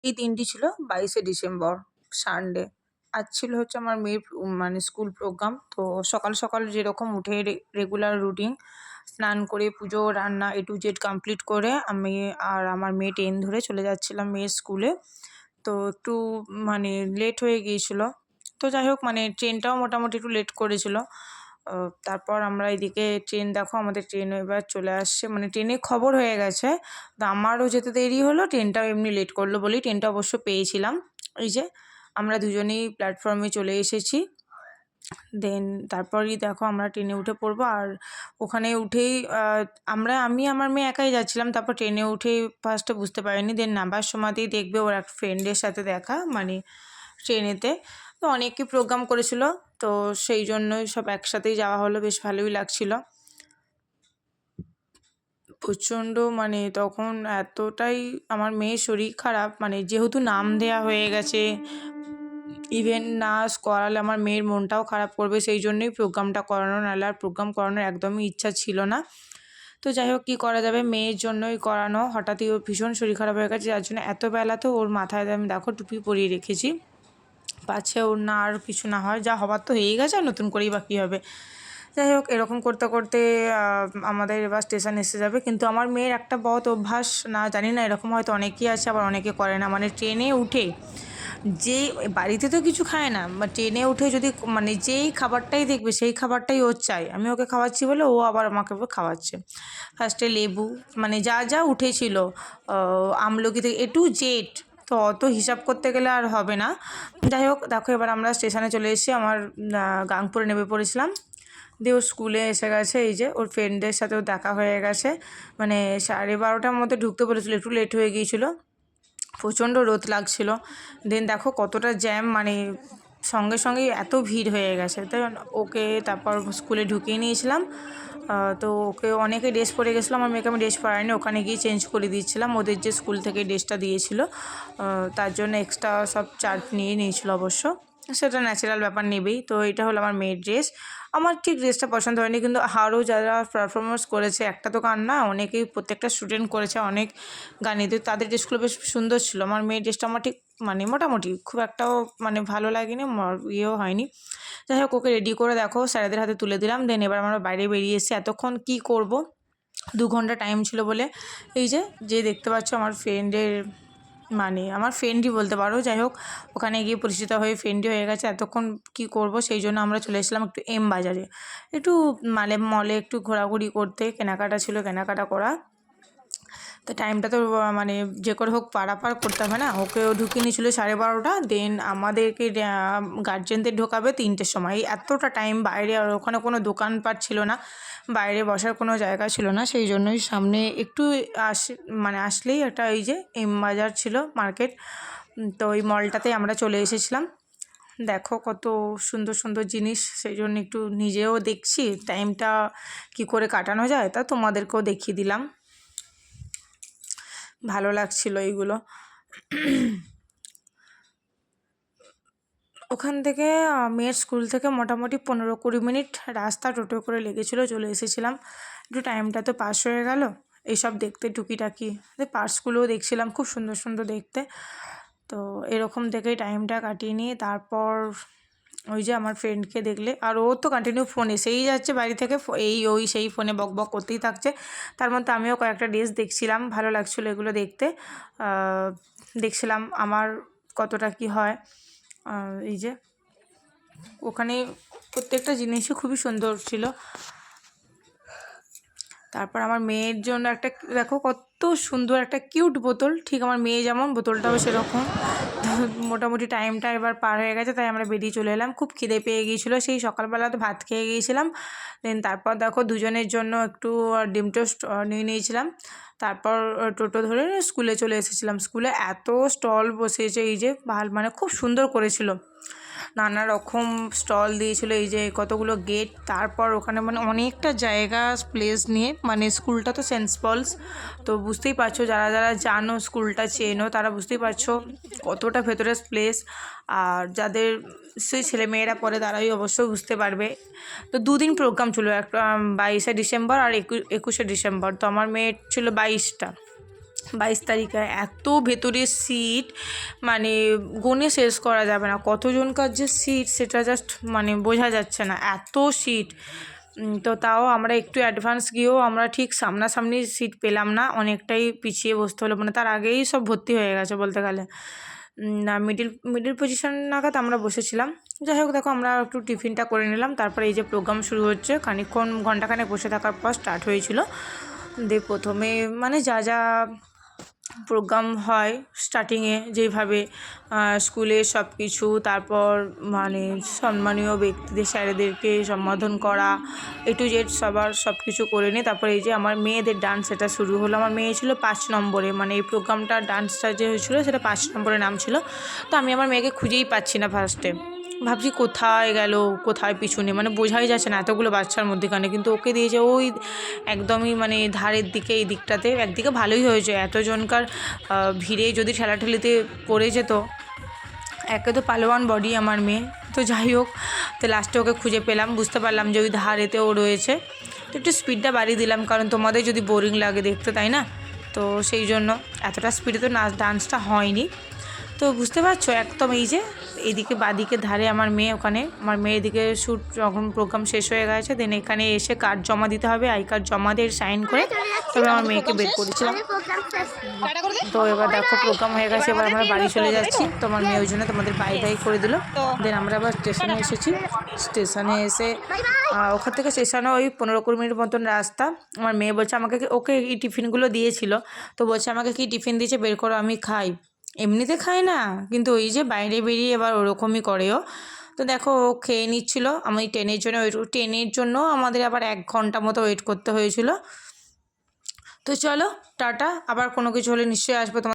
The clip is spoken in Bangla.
এই দিনটি ছিল 22শে ডিসেম্বর, সানডে। আজ ছিল হচ্ছে আমার মেয়ের মানে স্কুল প্রোগ্রাম। তো সকাল সকাল যেরকম উঠে রেগুলার রুটিন, স্নান করে পুজো, রান্না A to Z কমপ্লিট করে আমি আর আমার মেয়ে ট্রেন ধরে চলে যাচ্ছিলাম মেয়ের স্কুলে। তো একটু মানে লেট হয়ে গিয়েছিল। তো যাই হোক, মানে ট্রেনটাও মোটামুটি একটু লেট করেছিল। তারপর আমরা এদিকে ট্রেন, দেখো আমাদের ট্রেন এবার চলে আসছে, মানে ট্রেনে খবর হয়ে গেছে। তো আমারও যেতে দেরি হলো, ট্রেনটাও এমনি লেট করলো বলেই ট্রেনটা অবশ্য পেয়েছিলাম। এই যে আমরা দুজনেই প্ল্যাটফর্মে চলে এসেছি। দেন তারপরই দেখো আমরা ট্রেনে উঠে পড়বো। আর ওখানে উঠেই আমি আমার মেয়ে একাই যাচ্ছিলাম। তারপর ট্রেনে উঠেই ফার্স্টে বুঝতে পারিনি, দেন নামার সময়তেই দেখবে ওর এক ফ্রেন্ডের সাথে দেখা, মানে ট্রেনেতে। তো অনেকে প্রোগ্রাম করেছিল, তো সেই জন্যই সব একসাথেই যাওয়া হলো, বেশ ভালোই লাগছিল। প্রচণ্ড মানে তখন এতটাই আমার মেয়ের শরীর খারাপ, মানে যেহেতু নাম দেয়া হয়ে গেছে, ইভেন নাচ করালে আমার মেয়ের মনটাও খারাপ করবে, সেই জন্যই প্রোগ্রামটা করানো, নাহলে আর প্রোগ্রাম করানোর একদমই ইচ্ছা ছিল না। তো যাই হোক, কী করা যাবে, মেয়ের জন্যই করানো। হঠাৎই ওর ভীষণ শরীর খারাপ হয়ে গেছে, যার জন্য এত বেলাতেও ওর মাথায় আমি দেখো টুপি পরিয়ে রেখেছি, পাছে ওর না আর কিছু না হয়, যা হবার তো হয়েই গেছে, আর নতুন করেই বা কী হবে। যাই হোক, এরকম করতে করতে আমাদের এবার স্টেশন এসে যাবে। কিন্তু আমার মেয়ের একটা বহুত অভ্যাস, না জানি না এরকম হয়তো অনেকেই আছে, আবার অনেকে করে না, মানে ট্রেনে উঠে যে বাড়িতে তো কিছু খায় না, বা ট্রেনে উঠে যদি মানে যেই খাবারটাই দেখবে সেই খাবারটাই ওর চাই। আমি ওকে খাওয়াচ্ছি বলে ও আবার আমাকে খাওয়াচ্ছে। ফার্স্টে লেবু, মানে যা যা উঠেছিল, আমলকি থেকে A to Z, তো অত হিসাব করতে গেলে আর হবে না। যাই হোক, দেখো এবার আমরা স্টেশনে চলে এসেছি। আমার গাংপুরে নেমে পড়েছিলাম, দিয়ে ও স্কুলে এসে গেছে। এই যে ওর ফ্রেন্ডদের সাথেও দেখা হয়ে গেছে, মানে 12:30টার মধ্যে ঢুকতে বলেছিল, একটু লেট হয়ে গিয়েছিলো, প্রচণ্ড রোদ লাগছিল। দেন দেখো কতটা জ্যাম, মানে সঙ্গে সঙ্গেই এত ভিড় হয়ে গেছে। তাই ওকে তারপর স্কুলে ঢুকিয়ে নিয়েছিলাম। তো ওকে অনেকে ড্রেস পরে গেছিলো, আমার মেয়েকে আমি ড্রেস পরাইনি, ওখানে গিয়ে চেঞ্জ করে দিয়েছিলাম। ওদের যে স্কুল থেকে ড্রেসটা দিয়েছিল, তার জন্য এক্সট্রা সব চার্জ নিয়ে নিয়েছিল অবশ্য, সেটা ন্যাচারাল ব্যাপার নেবেই। তো এটা হলো আমার মেয়ের ড্রেস। আমার ঠিক ড্রেসটা পছন্দ হয়নি, কিন্তু আরও যারা পারফরমেন্স করেছে, একটা তো গান না, অনেকেই প্রত্যেকটা স্টুডেন্ট করেছে অনেক গানই, তো তাদের ড্রেসগুলো বেশ সুন্দর ছিল। আমার মেয়ের ড্রেসটা আমার ঠিক মানে মোটামুটি খুব একটাও মানে ভালো লাগেনি, ইয়েও হয়নি। যাই হোক, ওকে রেডি করে দেখো স্যারেদের হাতে তুলে দিলাম। দেন এবার আমরা বাইরে বেরিয়ে এসেছি। এতক্ষণ কী করব, 2 ঘন্টা টাইম ছিল বলে এই যে দেখতে পাচ্ছ আমার ফ্রেন্ডের, মানে আমার ফ্রেন্ডই বলতে পারো। যাই হোক, ওখানে গিয়ে পরিচিত হয়ে ফ্রেন্ডই হয়ে গেছে। এতক্ষণ কী করব, সেই জন্য আমরা চলে এসেছিলাম একটু এম বাজারে, একটু মানে মলে একটু ঘোরাঘুরি করতে, কেনাকাটা ছিল, কেনাকাটা করা। তো টাইমটা তো মানে যে করে হোক পারাপার করতে হবে না। ওকেও ঢুকিয়ে নিয়েছিল 12:30, দেন আমাদেরকে গার্জেনদের ঢোকাবে 3টের সময়। এই এতটা টাইম বাইরে, আর ওখানে কোনো দোকানপাট ছিল না, বাইরে বসার কোনো জায়গা ছিল না, সেই জন্যই সামনে একটু মানে আসলেই একটা এই যে এম বাজার ছিল মার্কেট, তো ওই মলটাতে আমরা চলে এসেছিলাম। দেখো কত সুন্দর সুন্দর জিনিস, সেই জন্য একটু নিজেও দেখছি টাইমটা কি করে কাটানো যায়, তা তোমাদেরকেও দেখিয়ে দিলাম, ভালো লাগছিল এইগুলো। ওখান থেকে মেয়ের স্কুল থেকে মোটামুটি 15-20 মিনিট রাস্তা টোটো করে লেগেছিলো, চলে এসেছিলাম। একটু টাইমটা তো পাস হয়ে গেল এইসব দেখতে, টুকিটাকি পার্সগুলোও দেখছিলাম, খুব সুন্দর সুন্দর দেখতে। তো এরকম দেখেই টাইমটা কাটিয়ে নিয়ে তারপর ওই যে আমার ফ্রেন্ডকে দেখলে, আর ও তো কন্টিনিউ ফোন এসেই যাচ্ছে বাড়ি থেকে, এই ওই সেই ফোনে বক বক করতেই থাকছে। তার মধ্যে আমিও কয়েকটা ড্রেস দেখছিলাম, ভালো লাগছিলো এগুলো দেখতে, দেখছিলাম আমার কতটা কি হয়। এই যে ওখানে প্রত্যেকটা জিনিসই খুবই সুন্দর ছিল। তারপর আমার মেয়ের জন্য একটা, দেখো কত সুন্দর একটা কিউট বোতল, ঠিক আমার মেয়ে যেমন বোতলটাও সেরকম। মোটামুটি টাইমটা এবার পার হয়ে গেছে, তাই আমরা বেরিয়ে চলে এলাম। খুব খিদে পেয়ে গিয়েছিলো, সেই সকালবেলা তো ভাত খেয়ে গিয়েছিলাম। দেন তারপর দেখো দুজনের জন্য একটু ডিম টোস্ট নিয়ে নিয়েছিলাম। তারপর টোটো ধরে স্কুলে চলে এসেছিলাম। স্কুলে এত স্টল বসেছে, এই যে মানে খুব সুন্দর করেছিল, নানা রকম স্টল দিয়েছিল, এই যে কতগুলো গেট। তারপর ওখানে মানে অনেকটা জায়গা প্লেস নিয়ে, মানে স্কুলটা তো সেন্ট পলস, তো বুঝতেই পারছো, যারা যারা জানো স্কুলটা চেনো তারা বুঝতেই পারছো কতটা ভেতরে প্লেস। আর যাদের সেই ছেলেমেয়েরা পড়ে তারাই অবশ্যই বুঝতে পারবে। তো 2 দিন প্রোগ্রাম ছিল, একটা 22শে ডিসেম্বর আর 21শে ডিসেম্বর। তো আমার মেয়ের ছিল 22টা, 22 তারিখে এত ভেতরের সিট, মানে গুনে শেষ করা যাবে না কতজনকার যে সিট সেটা জাস্ট মানে বোঝা যাচ্ছে না, এত সিট। তো তাও আমরা একটু অ্যাডভান্স গিয়েও আমরা ঠিক সামনাসামনি সিট পেলাম না, অনেকটাই পিছিয়ে বসতে হলো, মানে তার আগেই সব ভর্তি হয়ে গেছে বলতে গেলে। না মিডিল পজিশন নাগাদ আমরা বসেছিলাম। যাই হোক, দেখো আমরা একটু টিফিনটা করে নিলাম, তারপরে এই যে প্রোগ্রাম শুরু হচ্ছে, খানিকক্ষণ ঘন্টাখানেক বসে থাকার পর স্টার্ট হয়েছিল। দিয়ে প্রথমে মানে যা যা প্রোগ্রাম হয় স্টার্টিংয়ে যেভাবে স্কুলে সব কিছু, তারপর মানে সম্মানীয় ব্যক্তিদের স্যারেদেরকে সম্বোধন করা, A to Z সবার সব কিছু করে নিয়ে তারপর এই যে আমার মেয়েদের ডান্স এটা শুরু হলো। আমার মেয়ে ছিল 5 নম্বরে, মানে এই প্রোগ্রামটা ডান্সটা যে হয়েছিলো সেটা 5 নম্বরে নাম ছিল। তো আমি আমার মেয়েকে খুঁজেই পাচ্ছি না ফার্স্টে, ভাবছি কোথায় গেল কোথায় পিছনে, মানে বোঝাই যাচ্ছে না এতগুলো বাচ্চার মধ্যেখানে। কিন্তু ওকে দিয়েছে ওই একদমই মানে ধারের দিকে, এই দিকটাতে। একদিকে ভালোই হয়েছে, এতজনকার ভিড়ে যদি ঠেলাঠেলিতে পড়ে যেত। একে তো পালোয়ান বডি আমার মেয়ে, তো যাই হোক, তো লাস্টে ওকে খুঁজে পেলাম, বুঝতে পারলাম যে ওই ধারেতে ও রয়েছে। তো একটু স্পিডটা বাড়িয়ে দিলাম, কারণ তোমাদের যদি বোরিং লাগে দেখতে, তাই না? তো সেই জন্য এতটা স্পিডে তো ডান্সটা হয়নি। তো বুঝতে পারছো একদম এই যে এইদিকে বাঁদিকে ধারে আমার মেয়ে, ওখানে আমার মেয়ের দিকে শ্যুট যখন প্রোগ্রাম শেষ হয়ে গেছে, দেন এখানে এসে কার্ড জমা দিতে হবে, আই কার্ড জমা দিয়ে সাইন করে তবে আমার মেয়েকে বের করেছিলাম। তো এবার দেখো প্রোগ্রাম হয়ে গেছে, এবার আমরা বাড়ি চলে যাচ্ছি। তো আমার মেয়ে ওই জন্য তোমাদের বাই বাই করে দিল। দেন আমরা আবার স্টেশনে এসেছি। স্টেশনে এসে ওখান থেকে স্টেশনে ওই 15-20 মিনিট মতন রাস্তা। আমার মেয়ে বলছে আমাকে, ওকে এই টিফিনগুলো দিয়েছিল, তো বলছে আমাকে কি টিফিন দিয়েছে বের করো আমি খাই। এমনিতে খায় না, কিন্তু ওই যে বাইরে বেরিয়ে এবার ওরকমই করেও। তো দেখো ও খেয়ে নিচ্ছিল। আমি ট্রেনের জন্য আমাদের আবার 1 ঘন্টা মতো ওয়েট করতে হয়েছিল। তো চলো টাটা, আবার কোনো কিছু হলে নিশ্চয়ই আসবো তোমার।